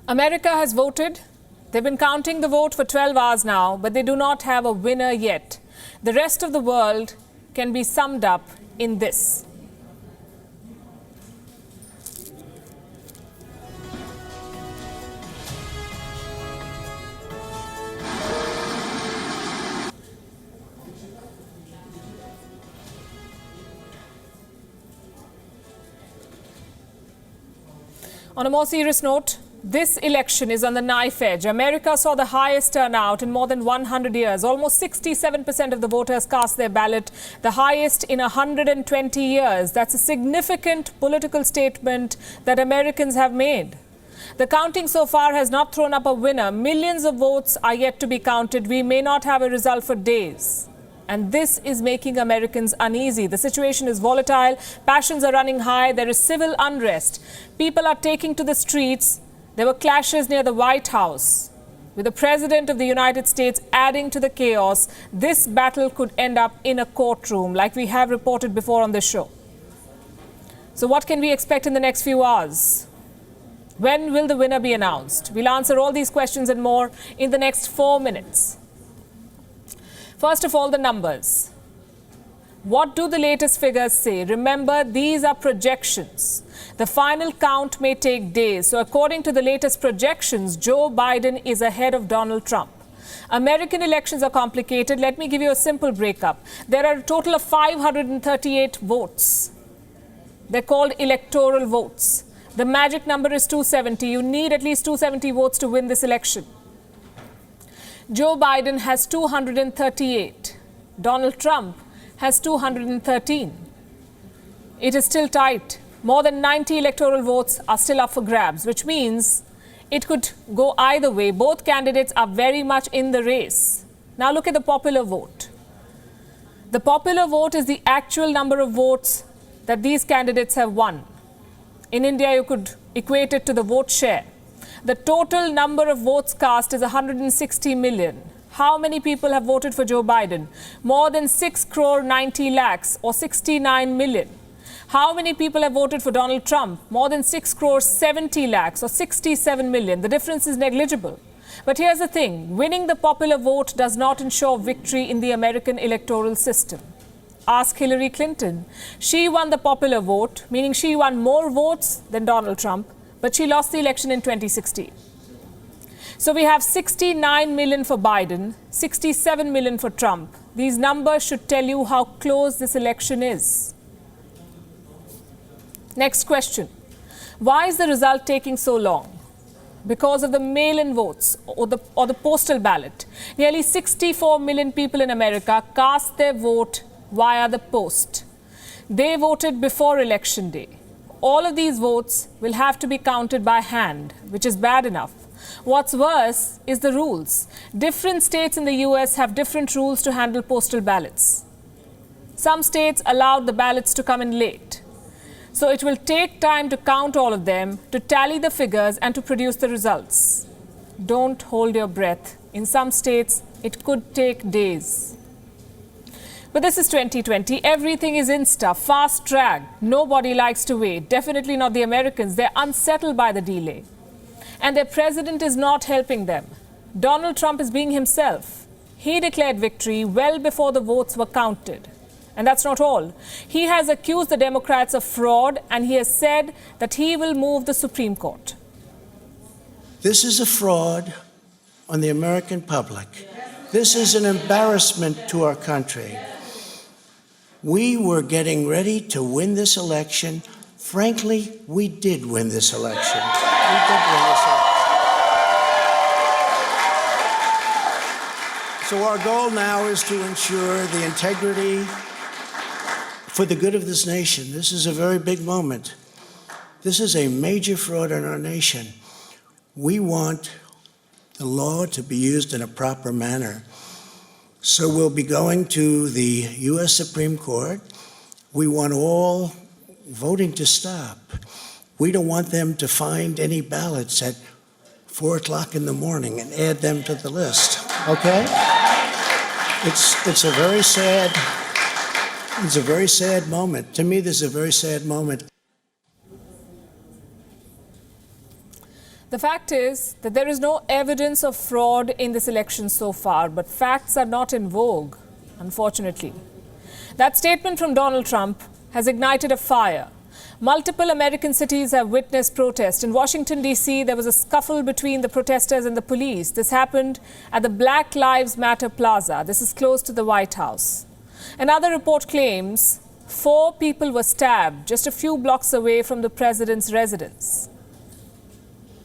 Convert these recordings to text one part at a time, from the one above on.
America has voted. They've been counting the vote for 12 hours now, but they do not have a winner yet. The rest of the world can be summed up in this. On a more serious note, this election is on the knife edge. America saw the highest turnout in more than 100 years. Almost 67% of the voters cast their ballot, the highest in 120 years. That's a significant political statement that Americans have made. The counting so far has not thrown up a winner. Millions of votes are yet to be counted. We may not have a result for days. And this is making Americans uneasy. The situation is volatile. Passions are running high. There is civil unrest. People are taking to the streets. There were clashes near the White House. With the President of the United States adding to the chaos, this battle could end up in a courtroom, like we have reported before on this show. So what can we expect in the next few hours? When will the winner be announced? We'll answer all these questions and more in the next 4 minutes. First of all, the numbers. What do the latest figures say? Remember, these are projections. The final count may take days. So according to the latest projections, Joe Biden is ahead of Donald Trump. American elections are complicated. Let me give you a simple breakup. There are a total of 538 votes. They're called electoral votes. The magic number is 270. You need at least 270 votes to win this election. Joe Biden has 238. Donald Trump has 213. It is still tight. More than 90 electoral votes are still up for grabs, which means it could go either way. Both candidates are very much in the race. Now look at the popular vote. The popular vote is the actual number of votes that these candidates have won. In India, you could equate it to the vote share. The total number of votes cast is 160 million. How many people have voted for Joe Biden? More than 6 crore 90 lakhs or 69 million. How many people have voted for Donald Trump? More than 6 crore 70 lakhs or 67 million. The difference is negligible. But here's the thing. Winning the popular vote does not ensure victory in the American electoral system. Ask Hillary Clinton. She won the popular vote, meaning she won more votes than Donald Trump, but she lost the election in 2016. So we have 69 million for Biden, 67 million for Trump. These numbers should tell you how close this election is. Next question. Why is the result taking so long? Because of the mail-in votes or the postal ballot. Nearly 64 million people in America cast their vote via the post. They voted before Election Day. All of these votes will have to be counted by hand, which is bad enough. What's worse is the rules. Different states in the US have different rules to handle postal ballots. Some states allowed the ballots to come in late. So it will take time to count all of them, to tally the figures and to produce the results. Don't hold your breath. In some states, it could take days. But this is 2020. Everything is insta, fast track. Nobody likes to wait. Definitely not the Americans. They're unsettled by the delay. And their president is not helping them. Donald Trump is being himself. He declared victory well before the votes were counted. And that's not all. He has accused the Democrats of fraud, and he has said that he will move the Supreme Court. This is a fraud on the American public. This is an embarrassment to our country. We were getting ready to win this election. Frankly, we did win this election. We did win this election. So our goal now is to ensure the integrity for the good of this nation. This is a very big moment. This is a major fraud in our nation. We want the law to be used in a proper manner. So we'll be going to the U.S. Supreme Court. We want all voting to stop. We don't want them to find any ballots at 4 o'clock in the morning and add them to the list, okay? It's a very sad moment. To me, this is a very sad moment. The fact is that there is no evidence of fraud in this election so far, but facts are not in vogue, unfortunately. That statement from Donald Trump has ignited a fire. Multiple American cities have witnessed protests. In Washington, D.C., there was a scuffle between the protesters and the police. This happened at the Black Lives Matter Plaza. This is close to the White House. Another report claims 4 people were stabbed just a few blocks away from the president's residence.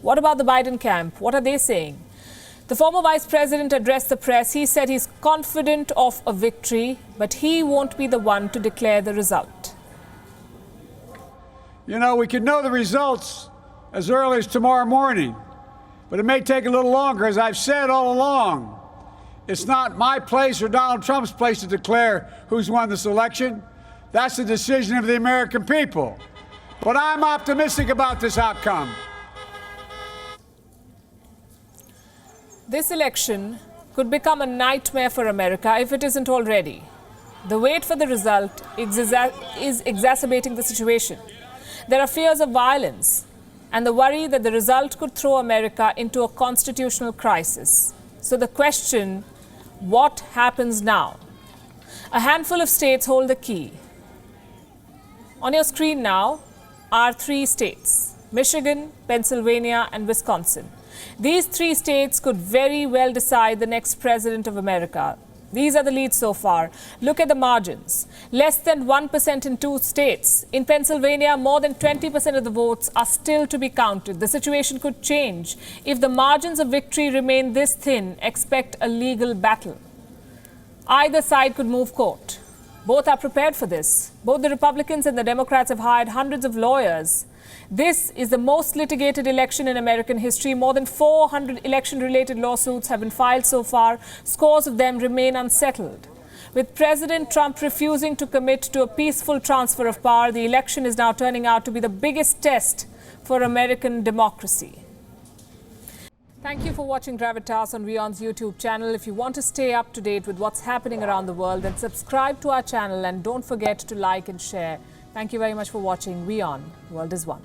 What about the Biden camp? What are they saying? The former vice president addressed the press. He said he's confident of a victory, but he won't be the one to declare the result. You know, we could know the results as early as tomorrow morning, but it may take a little longer. As I've said all along, it's not my place or Donald Trump's place to declare who's won this election. That's the decision of the American people. But I'm optimistic about this outcome. This election could become a nightmare for America if it isn't already. The wait for the result is exacerbating the situation. There are fears of violence and the worry that the result could throw America into a constitutional crisis. So the question, what happens now? A handful of states hold the key. On your screen now are 3 states: Michigan, Pennsylvania, and Wisconsin. These 3 states could very well decide the next president of America. These are the leads so far. Look at the margins. Less than 1% in 2 states. In Pennsylvania, more than 20% of the votes are still to be counted. The situation could change. If the margins of victory remain this thin, expect a legal battle. Either side could move court. Both are prepared for this. Both the Republicans and the Democrats have hired hundreds of lawyers. This is the most litigated election in American history. More than 400 election-related lawsuits have been filed so far. Scores of them remain unsettled. With President Trump refusing to commit to a peaceful transfer of power, the election is now turning out to be the biggest test for American democracy. Thank you for watching Gravitas on WION's YouTube channel. If you want to stay up to date with what's happening around the world, then subscribe to our channel and don't forget to like and share. Thank you very much for watching WION. The world is one.